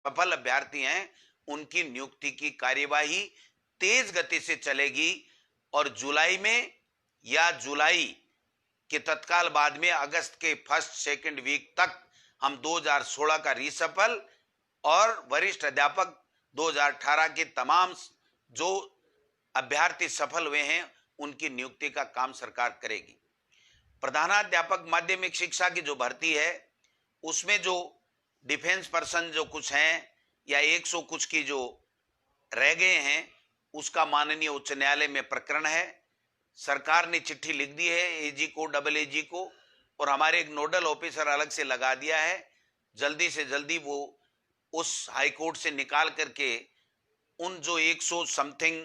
सफल अभ्यर्थी हैं उनकी नियुक्ति की कार्यवाही तेज गति से चलेगी और जुलाई में या जुलाई के तत्काल बाद में अगस्त के फर्स्ट सेकंड वीक तक हम 2016 का रीसफल और वरिष्ठ अध्यापक 2018 के तमाम जो अभ्यर्थी सफल हुए हैं उनकी नियुक्ति का काम सरकार करेगी। प्रधानाध्यापक माध्यमिक शिक्षा की जो भर्ती है उसमें जो डिफेंस पर्सन जो कुछ हैं या 100 कुछ की जो रह गए हैं उसका माननीय उच्च न्यायालय में प्रकरण है। सरकार ने चिट्ठी लिख दी है एजी को, डबल एजी को, और हमारे एक नोडल ऑफिसर अलग से लगा दिया है। जल्दी से जल्दी वो उस हाई कोर्ट से निकाल करके उन जो 100 समथिंग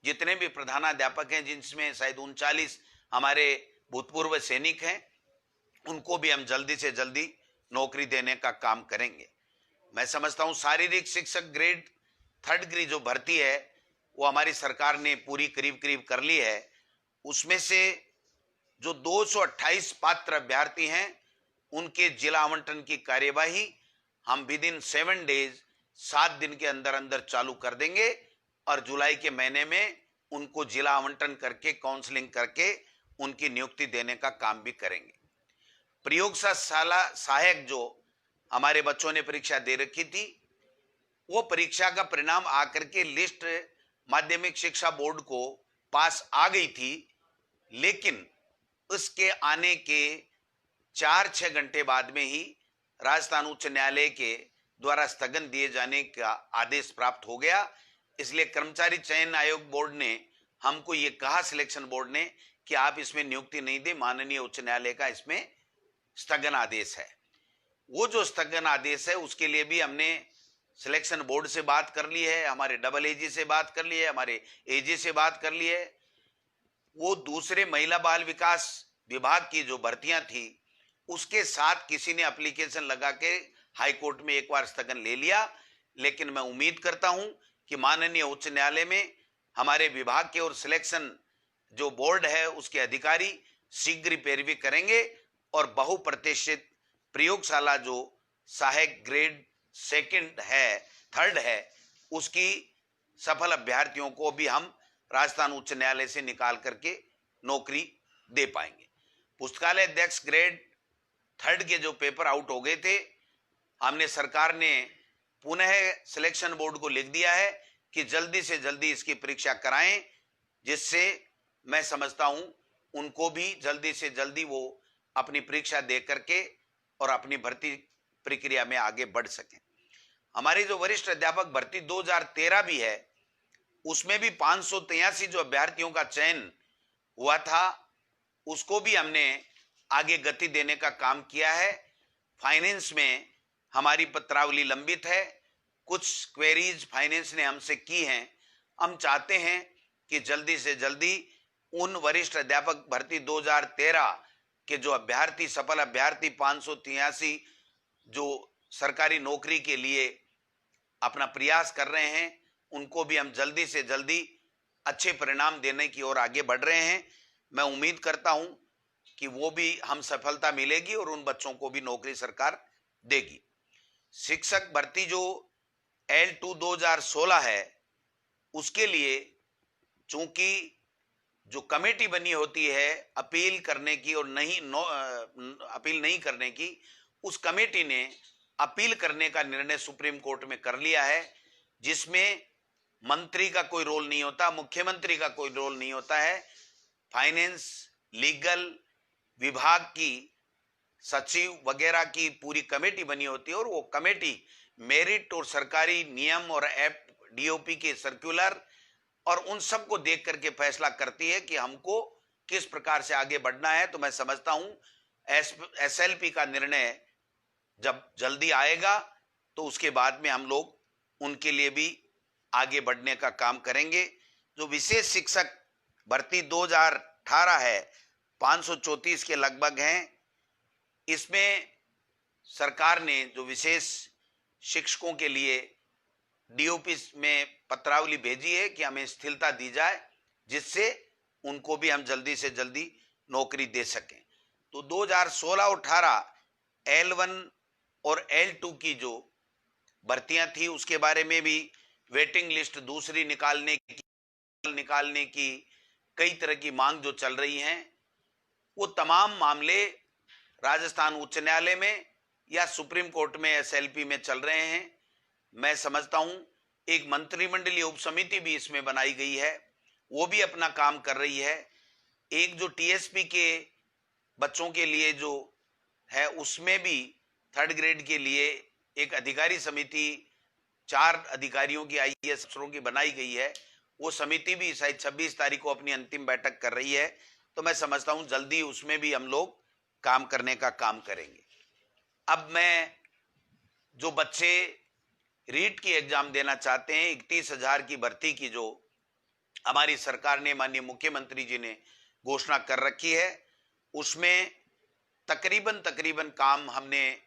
जितने भी प्रधानाध्यापक हैं, जिनमें शायद 39 हमारे भूतपूर्व सैनिक हैं, उनको भी हम जल्दी से जल्दी नौकरी देने का काम करेंगे। मैं समझता हूं शारीरिक शिक्षक ग्रेड 3rd की जो भर्ती है वो हमारी सरकार ने पूरी करीब करीब कर ली है। उसमें से जो 228 पात्र अभ्यर्थी हैं उनके जिला आवंटन की कार्यवाही हम विद इन 7 डेज 7 दिन के अंदर अंदर चालू कर देंगे और जुलाई के महीने में उनको जिला आवंटन करके काउंसलिंग करके उनकी नियुक्ति देने का काम भी करेंगे। प्रयोगशाला सहायक जो हमारे बच्चों ने परीक्षा दे रखी थी वो परीक्षा का परिणाम आकर के लिस्ट माध्यमिक शिक्षा बोर्ड को पास आ गई थी, लेकिन उसके आने के 4-6 घंटे बाद में ही राजस्थान उच्च न्यायालय के द्वारा स्थगन दिए जाने का आदेश प्राप्त हो गया। इसलिए कर्मचारी चयन आयोग बोर्ड ने हमको ये कहा, सिलेक्शन बोर्ड ने, कि आप इसमें नियुक्ति नहीं दे, माननीय उच्च न्यायालय का इसमें स्थगन आदेश है। वो जो स्थगन आदेश है उसके लिए भी हमने सिलेक्शन बोर्ड से बात कर ली है, हमारे डबल एजी से बात कर ली है, हमारे एजी से बात कर ली है। वो दूसरे महिला बाल विकास विभाग की जो भर्तियां थी उसके साथ किसी ने एप्लीकेशन लगा के हाई कोर्ट में एक बार स्थगन ले लिया, लेकिन मैं उम्मीद करता हूं कि माननीय उच्च न्यायालय में हमारे विभाग के और सिलेक्शन जो बोर्ड है उसके अधिकारी शीघ्र पैरवी करेंगे और बहुप्रतिष्ठित प्रयोगशाला जो सहायक ग्रेड 3rd है उसकी सफल अभ्यर्थियों को भी हम राजस्थान उच्च न्यायालय से निकाल करके नौकरी दे पाएंगे। पुस्तकालय अध्यक्ष ग्रेड 3rd के जो पेपर आउट हो गए थे, हमने सरकार ने पुनः सिलेक्शन बोर्ड को लिख दिया है कि जल्दी से जल्दी इसकी परीक्षा कराएं, जिससे मैं समझता हूं उनको भी जल्दी से जल्दी वो अपनी परीक्षा दे करके और अपनी भर्ती प्रक्रिया में आगे बढ़ सकें। हमारी जो वरिष्ठ अध्यापक भर्ती 2013 भी है उसमें भी 583 जो अभ्यर्थियों का चयन हुआ था उसको भी हमने आगे गति देने का काम किया है। फाइनेंस में हमारी पत्रावली लंबित है, कुछ क्वेरीज फाइनेंस ने हमसे की हैं। हम चाहते हैं कि जल्दी से जल्दी उन वरिष्ठ अध्यापक भर्ती 2013 के जो अभ्यर्थी सफल अभ्यर्थी 583 जो सरकारी नौकरी के लिए अपना प्रयास कर रहे हैं उनको भी हम जल्दी से जल्दी अच्छे परिणाम देने की ओर आगे बढ़ रहे हैं। मैं उम्मीद करता हूं कि वो भी हम सफलता मिलेगी और उन बच्चों को भी नौकरी सरकार देगी। शिक्षक भर्ती जो L2 2016 है उसके लिए चूंकि जो कमेटी बनी होती है अपील करने की और अपील नहीं करने की, उस कमेटी ने अपील करने का निर्णय सुप्रीम कोर्ट में कर लिया है, जिसमें मंत्री का कोई रोल नहीं होता, मुख्यमंत्री का कोई रोल नहीं होता है। फाइनेंस, लीगल विभाग की सचिव वगैरह की पूरी कमेटी बनी होती है और वो कमेटी मेरिट और सरकारी नियम और डीओपी के सर्कुलर और उन सब को देख करके फैसला करती है कि हमको किस प्रकार से आगे बढ़ना है। तो मैं समझता हूं एसएलपी का निर्णय जब जल्दी आएगा तो उसके बाद में हम लोग उनके लिए भी आगे बढ़ने का काम करेंगे। जो विशेष शिक्षक भर्ती 2018 है 534 के लगभग हैं। इसमें सरकार ने जो विशेष शिक्षकों के लिए डीओपी में पत्रावली भेजी है कि हमें स्थिरता दी जाए, जिससे उनको भी हम जल्दी से जल्दी नौकरी दे सकें। तो 2016 और 18 L1 और L2 की जो भर्तियां थी उसके बारे में भी वेटिंग लिस्ट दूसरी निकालने की कई तरह की मांग जो चल रही हैं, वो तमाम मामले राजस्थान उच्च न्यायालय में या सुप्रीम कोर्ट में एसएलपी में चल रहे हैं। मैं समझता हूं एक मंत्रिमंडलीय उपसमिति भी इसमें बनाई गई है, वो भी अपना काम कर रही है। एक जो टीएसपी के बच्चों के लिए जो है उसमें भी थर्ड ग्रेड के लिए एक अधिकारी समिति 4 अधिकारियों की आईएएस अफसरों की बनाई गई है। वो समिति भी शायद 26 तारीख को अपनी अंतिम बैठक कर रही है, तो मैं समझता हूं जल्दी उसमें भी हम लोग काम करने का काम करेंगे। अब मैं जो बच्चे रीट की एग्जाम देना चाहते हैं, 31,000 की भर्ती की जो हमारी सरकार ने, माननीय मुख्यमंत्री जी ने घोषणा कर रखी है, उसमें तकरीबन काम हमने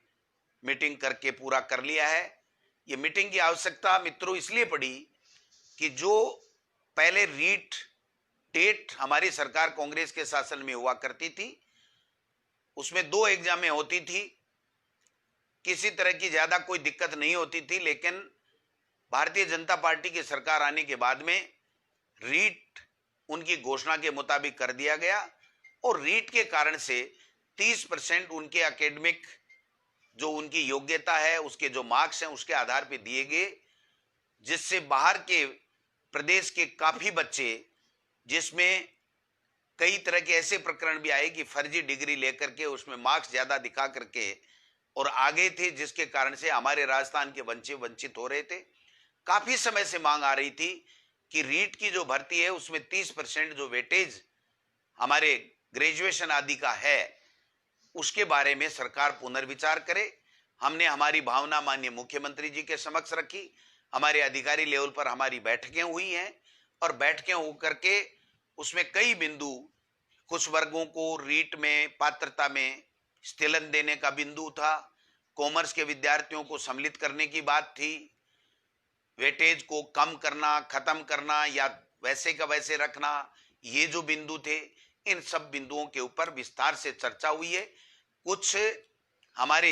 मीटिंग करके पूरा कर लिया है। ये मीटिंग की आवश्यकता मित्रों इसलिए पड़ी कि जो पहले रीट टेट हमारी सरकार कांग्रेस के शासन में हुआ करती थी, उसमें 2 एग्जामें होती थी, किसी तरह की ज्यादा कोई दिक्कत नहीं होती थी। लेकिन भारतीय जनता पार्टी की सरकार आने के बाद में रीट उनकी घोषणा के मुताबिक कर दिया गया और रीट के कारण से 30% उनके एकेडमिक जो उनकी योग्यता है, उसके जो मार्क्स हैं, उसके आधार पर दिए गए, जिससे बाहर के प्रदेश के काफी बच्चे, जिसमें कई तरह के ऐसे प्रकरण भी आए कि फर्जी डिग्री लेकर के उसमें मार्क्स ज्यादा दिखा करके और आगे थे, जिसके कारण से हमारे राजस्थान के बच्चे वंचित हो रहे थे। काफी समय से मांग आ रही थी कि रीट की जो भर्ती है उसमें 30% जो वेटेज हमारे ग्रेजुएशन आदि का है, उसके बारे में सरकार पुनर्विचार करे। हमने हमारी भावना माननीय मुख्यमंत्री जी के समक्ष रखी, हमारे अधिकारी लेवल पर हमारी बैठकें हुई हैं और बैठकें होकर के उसमें कई बिंदु, कुछ वर्गों को रीट में पात्रता में स्थिलन देने का बिंदु था, कॉमर्स के विद्यार्थियों को सम्मिलित करने की बात थी, वेटेज को कम करना, खत्म करना या वैसे का वैसे रखना, ये जो बिंदु थे, इन सब बिंदुओं के ऊपर विस्तार से चर्चा हुई है। कुछ हमारे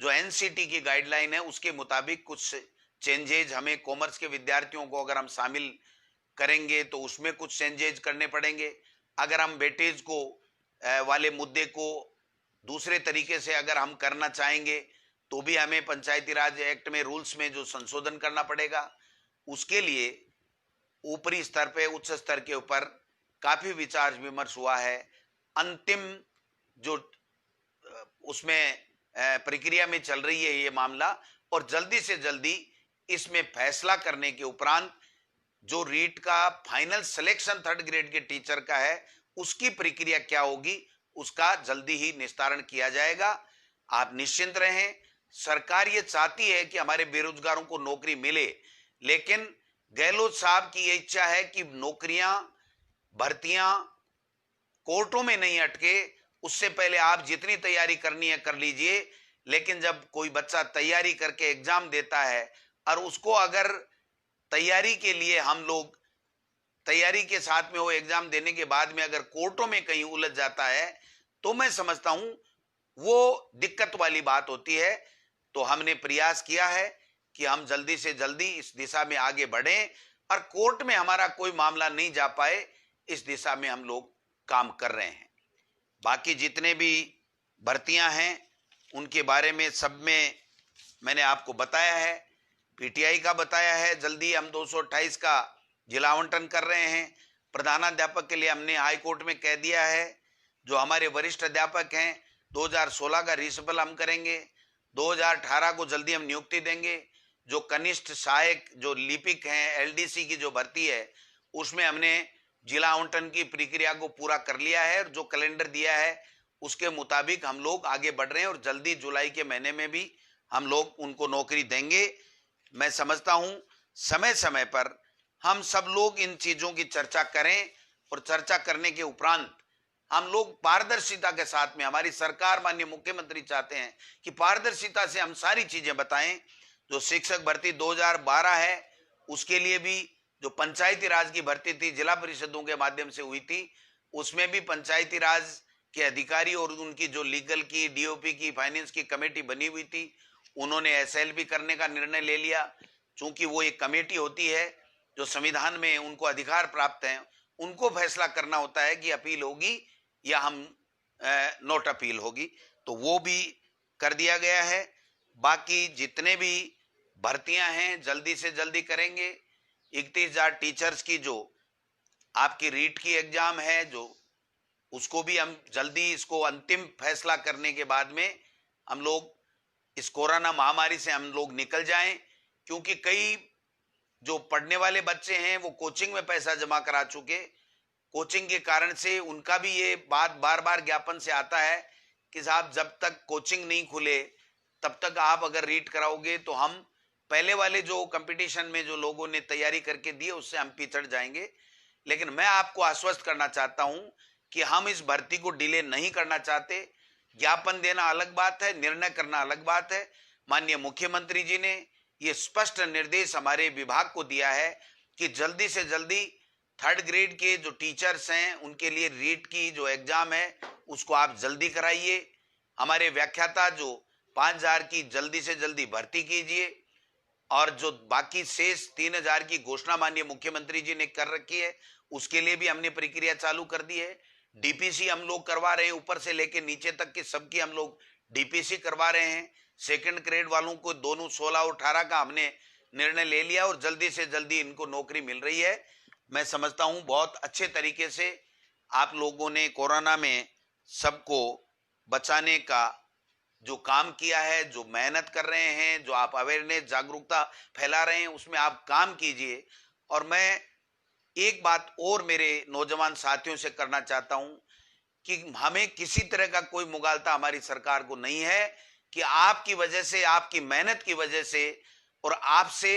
जो एनसीटी की गाइडलाइन है उसके मुताबिक कुछ चेंजेज हमें, कॉमर्स के विद्यार्थियों को अगर हम शामिल करेंगे तो उसमें कुछ चेंजेज करने पड़ेंगे। अगर हम वेटेज को वाले मुद्दे को दूसरे तरीके से अगर हम करना चाहेंगे तो भी हमें पंचायती राज एक्ट में रूल्स में जो संशोधन करना पड़ेगा। उसके लिए ऊपरी स्तर पे, उच्च स्तर के ऊपर काफी विचार विमर्श हुआ है। अंतिम जो उसमें प्रक्रिया में चल रही है ये मामला, और जल्दी से जल्दी इसमें फैसला करने के उपरांत जो रीट का फाइनल सिलेक्शन थर्ड ग्रेड के टीचर का है उसकी प्रक्रिया क्या होगी, उसका जल्दी ही निस्तारण किया जाएगा। आप निश्चिंत रहें, सरकार ये चाहती है कि हमारे बेरोजगारों को नौकरी मिले, लेकिन गहलोत साहब की ये इच्छा है कि नौकरियां, भर्तियां कोर्टों में नहीं अटके। उससे पहले आप जितनी तैयारी करनी है कर लीजिए, लेकिन जब कोई बच्चा तैयारी करके एग्जाम देता है और उसको अगर तैयारी के लिए हम लोग तैयारी के साथ में वो एग्जाम देने के बाद में अगर कोर्टों में कहीं उलझ जाता है, तो मैं समझता हूं वो दिक्कत वाली बात होती है। तो हमने प्रयास किया है कि हम जल्दी से जल्दी इस दिशा में आगे बढ़ें और कोर्ट में हमारा कोई मामला नहीं जा पाए, इस दिशा में हम लोग काम कर रहे हैं। बाकी जितने भी भर्तियां हैं उनके बारे में सब में मैंने आपको बताया है, पीटीआई का बताया है। जल्दी हम 228 का जिला आवंटन कर रहे हैं। प्रधानाध्यापक के लिए हमने हाई कोर्ट में कह दिया है। जो हमारे वरिष्ठ अध्यापक हैं 2016 का रिसफल हम करेंगे, 2018 को जल्दी हम नियुक्ति देंगे। जो कनिष्ठ सहायक जो लिपिक हैं, एलडीसी की जो भर्ती है उसमें हमने जिला आवंटन की प्रक्रिया को पूरा कर लिया है और जो कैलेंडर दिया है उसके मुताबिक हम लोग आगे बढ़ रहे हैं और जल्दी जुलाई के महीने में भी हम लोग उनको नौकरी देंगे। मैं समझता हूं समय समय पर हम सब लोग इन चीजों की चर्चा करें और चर्चा करने के उपरांत हम लोग पारदर्शिता के साथ में, हमारी सरकार माननीय मुख्यमंत्री चाहते हैं कि पारदर्शिता से हम सारी चीजें बताएं। जो शिक्षक भर्ती 2012 है उसके लिए भी जो पंचायती राज की भर्ती थी जिला परिषदों के माध्यम से हुई थी, उसमें भी पंचायती राज के अधिकारी और उनकी जो लीगल की, डीओपी की, फाइनेंस की कमेटी बनी हुई थी, उन्होंने एसएलपी करने का निर्णय ले लिया। चूंकि वो एक कमेटी होती है जो संविधान में उनको अधिकार प्राप्त है, उनको फैसला करना होता है कि अपील होगी या हम नोट अपील होगी, तो वो भी कर दिया गया है। बाकी जितने भी भर्तियां हैं जल्दी से जल्दी करेंगे। 31,000 टीचर्स की जो आपकी रीट की एग्जाम है, जो उसको भी हम जल्दी, इसको अंतिम फैसला करने के बाद में हम लोग इस कोरोना महामारी से हम लोग निकल जाएं। क्योंकि कई जो पढ़ने वाले बच्चे हैं वो कोचिंग में पैसा जमा करा चुके, कोचिंग के कारण से उनका भी ये बात बार बार ज्ञापन से आता है कि साहब जब तक कोचिंग नहीं खुले तब तक आप अगर रीट कराओगे तो हम पहले वाले जो कंपटीशन में जो लोगों ने तैयारी करके दी उससे हम पिछड़ जाएंगे। लेकिन मैं आपको आश्वस्त करना चाहता हूं कि हम इस भर्ती को डिले नहीं करना चाहते। ज्ञापन देना अलग बात है, निर्णय करना अलग बात है। माननीय मुख्यमंत्री जी ने ये स्पष्ट निर्देश हमारे विभाग को दिया है कि जल्दी से जल्दी 3rd ग्रेड के जो टीचर्स हैं उनके लिए रीट की जो एग्जाम है उसको आप जल्दी कराइए। हमारे व्याख्याता जो 5,000 की जल्दी से जल्दी भर्ती कीजिए, और जो बाकी शेष 3,000 की घोषणा माननीय मुख्यमंत्री जी ने कर रखी है उसके लिए भी हमने प्रक्रिया चालू कर दी है। डीपीसी हम लोग करवा रहे हैं, ऊपर से लेके नीचे तक के सबकी हम लोग डीपीसी करवा रहे हैं। 2nd ग्रेड वालों को दोनों 16 और 18 का हमने निर्णय ले लिया और जल्दी से जल्दी इनको नौकरी मिल रही है। मैं समझता हूं बहुत अच्छे तरीके से आप लोगों ने कोरोना में सबको बचाने का जो काम किया है, जो मेहनत कर रहे हैं, जो आप अवेयरनेस जागरूकता फैला रहे हैं, उसमें आप काम कीजिए। और मैं एक बात और मेरे नौजवान साथियों से करना चाहता हूं कि हमें किसी तरह का कोई मुगालता हमारी सरकार को नहीं है कि आपकी वजह से, आपकी मेहनत की वजह से और आपसे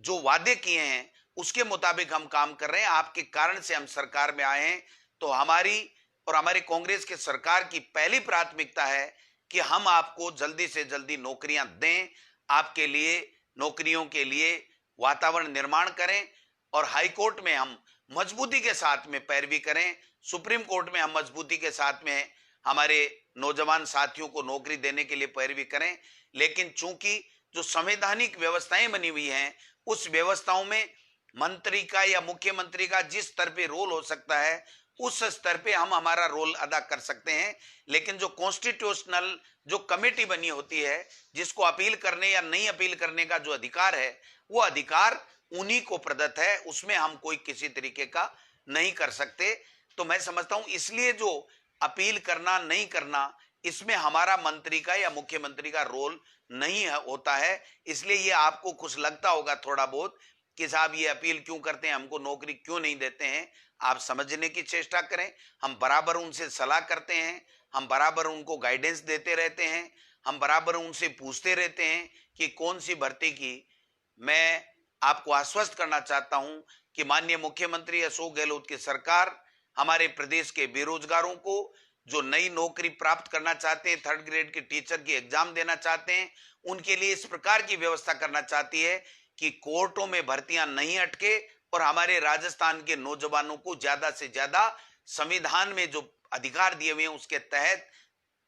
जो वादे किए हैं उसके मुताबिक हम काम कर रहे हैं। आपके कारण से हम सरकार में आए हैं। तो हमारी और हमारे कांग्रेस के सरकार की पहली प्राथमिकता है कि हम आपको जल्दी से जल्दी नौकरियां दें, आपके लिए नौकरियों के लिए वातावरण निर्माण करें और हाई कोर्ट में हम मजबूती के साथ में पैरवी करें, सुप्रीम कोर्ट में हम मजबूती के साथ में हमारे नौजवान साथियों को नौकरी देने के लिए पैरवी करें। लेकिन चूंकि जो संवैधानिक व्यवस्थाएं बनी हुई हैं उस व्यवस्थाओं में मंत्री का या मुख्यमंत्री का जिस स्तर पे रोल हो सकता है उस स्तर पे हम हमारा रोल अदा कर सकते हैं। लेकिन जो कॉन्स्टिट्यूशनल जो कमेटी बनी होती है जिसको अपील करने या नहीं अपील करने का जो अधिकार है वो अधिकार उन्हीं को प्रदत्त है, उसमें हम कोई किसी तरीके का नहीं कर सकते। तो मैं समझता हूं इसलिए जो अपील करना नहीं करना इसमें हमारा मंत्री का या मुख्यमंत्री का रोल नहीं होता है। इसलिए ये आपको कुछ लगता होगा थोड़ा बहुत कि साहब ये अपील क्यों करते हैं, हमको नौकरी क्यों नहीं देते हैं। आप समझने की चेष्टा करें, हम बराबर उनसे सलाह करते हैं, हम बराबर उनको गाइडेंस देते रहते हैं, हम बराबर उनसे पूछते रहते हैं कि कौन सी भर्ती की। मैं आपको आश्वस्त करना चाहता हूं कि माननीय मुख्यमंत्री अशोक गहलोत की सरकार हमारे प्रदेश के बेरोजगारों को जो नई नौकरी प्राप्त करना चाहते हैं, 3rd ग्रेड के टीचर की एग्जाम देना चाहते हैं, उनके लिए इस प्रकार की व्यवस्था करना चाहती है कि कोर्टों में भर्तियां नहीं अटके और हमारे राजस्थान के नौजवानों को ज्यादा से ज्यादा संविधान में जो अधिकार दिए हुए हैं उसके तहत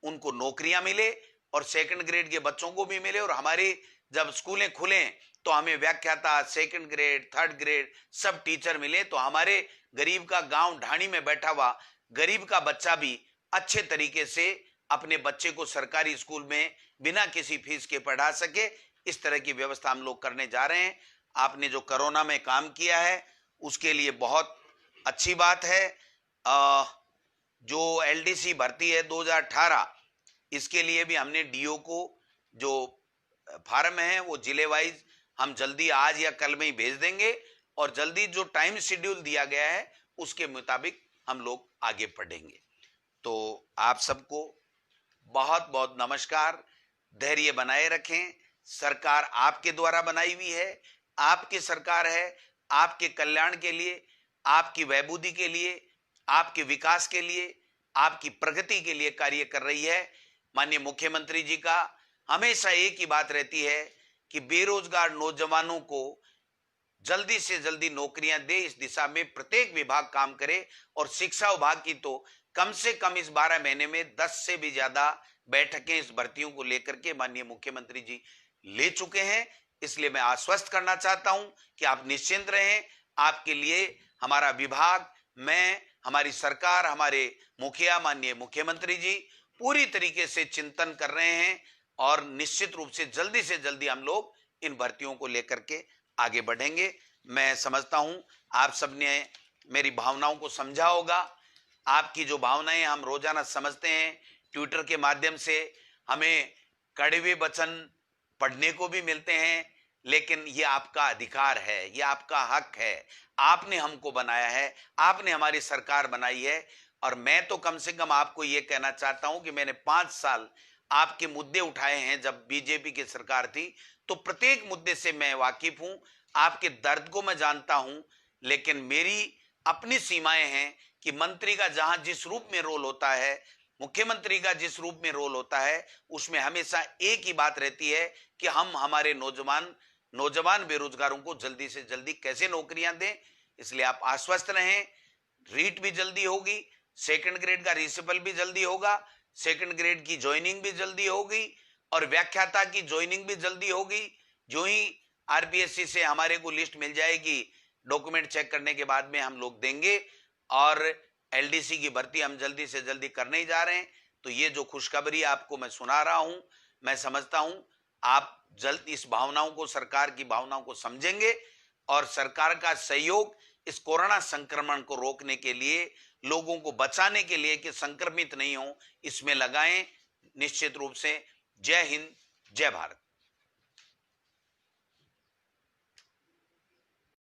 उनको नौकरियां मिले और 2nd ग्रेड के बच्चों को भी मिले। और हमारे जब स्कूलें खुले तो हमें व्याख्याता 2nd ग्रेड 3rd ग्रेड सब टीचर मिले, तो हमारे गरीब का गांव ढाणी में बैठा हुआ गरीब का बच्चा भी अच्छे तरीके से अपने बच्चे को सरकारी स्कूल में बिना किसी फीस के पढ़ा सके। इस तरह की व्यवस्था हम लोग करने जा रहे हैं। आपने जो कोरोना में काम किया है उसके लिए बहुत अच्छी बात है। जो एलडीसी भर्ती है 2018 इसके लिए भी हमने डीओ को जो फार्म है वो जिले वाइज हम जल्दी आज या कल में ही भेज देंगे और जल्दी जो टाइम शेड्यूल दिया गया है उसके मुताबिक हम लोग आगे बढ़ेंगे। तो आप सबको बहुत बहुत नमस्कार। धैर्य बनाए रखें। सरकार आपके द्वारा बनाई हुई है, आपकी सरकार है, आपके कल्याण के लिए, आपकी वैभूति के लिए, आपके विकास के लिए, आपकी प्रगति के लिए कार्य कर रही है। माननीय मुख्यमंत्री जी का हमेशा एक ही बात रहती है कि बेरोजगार नौजवानों को जल्दी से जल्दी नौकरियां दे, इस दिशा में प्रत्येक विभाग काम करे और शिक्षा विभाग की तो कम से कम इस 12 महीने में 10 से भी ज्यादा बैठकें इस भर्तियों को लेकर के माननीय मुख्यमंत्री जी ले चुके हैं। इसलिए मैं आश्वस्त करना चाहता हूं कि आप निश्चिंत रहें। आपके लिए हमारा विभाग, मैं, हमारी सरकार, हमारे मुखिया माननीय मुख्यमंत्री जी पूरी तरीके से चिंतन कर रहे हैं और निश्चित रूप से जल्दी हम लोग इन भर्तियों को लेकर के आगे बढ़ेंगे। मैं समझता हूं आप सबने मेरी भावनाओं को समझा होगा। आपकी जो भावनाएं हम रोजाना समझते हैं, ट्विटर के माध्यम से हमें कड़वे वचन पढ़ने को भी मिलते हैं, लेकिन ये आपका अधिकार है, ये आपका हक है। आपने हमको बनाया है, आपने हमारी सरकार बनाई है। और मैं तो कम से कम आपको ये कहना चाहता हूं कि मैंने 5 साल आपके मुद्दे उठाए हैं। जब बीजेपी की सरकार थी तो प्रत्येक मुद्दे से मैं वाकिफ हूं, आपके दर्द को मैं जानता हूं। लेकिन मेरी अपनी सीमाएं हैं कि मंत्री का जहां जिस रूप में रोल होता है, मुख्यमंत्री का जिस रूप में रोल होता है, उसमें हमेशा एक ही बात रहती है कि हम हमारे नौजवान बेरोजगारों को जल्दी से जल्दी कैसे नौकरियां दें। इसलिए आप आश्वस्त रहें, रीट भी जल्दी होगी, सेकंड ग्रेड का रिसिपल भी जल्दी होगा, सेकंड ग्रेड की ज्वाइनिंग भी जल्दी होगी और व्याख्याता की ज्वाइनिंग भी जल्दी होगी। जो ही आरपीएससी से हमारे को लिस्ट मिल जाएगी, डॉक्यूमेंट चेक करने के बाद में हम लोग देंगे और एलडीसी की भर्ती हम जल्दी से जल्दी करने ही जा रहे हैं। तो ये जो खुशखबरी आपको मैं सुना रहा हूं, मैं समझता हूं आप जल्द इस भावनाओं को, सरकार की भावनाओं को समझेंगे और सरकार का सहयोग इस कोरोना संक्रमण को रोकने के लिए, लोगों को बचाने के लिए कि संक्रमित नहीं हो, इसमें लगाएं निश्चित रूप से। जय हिंद, जय भारत।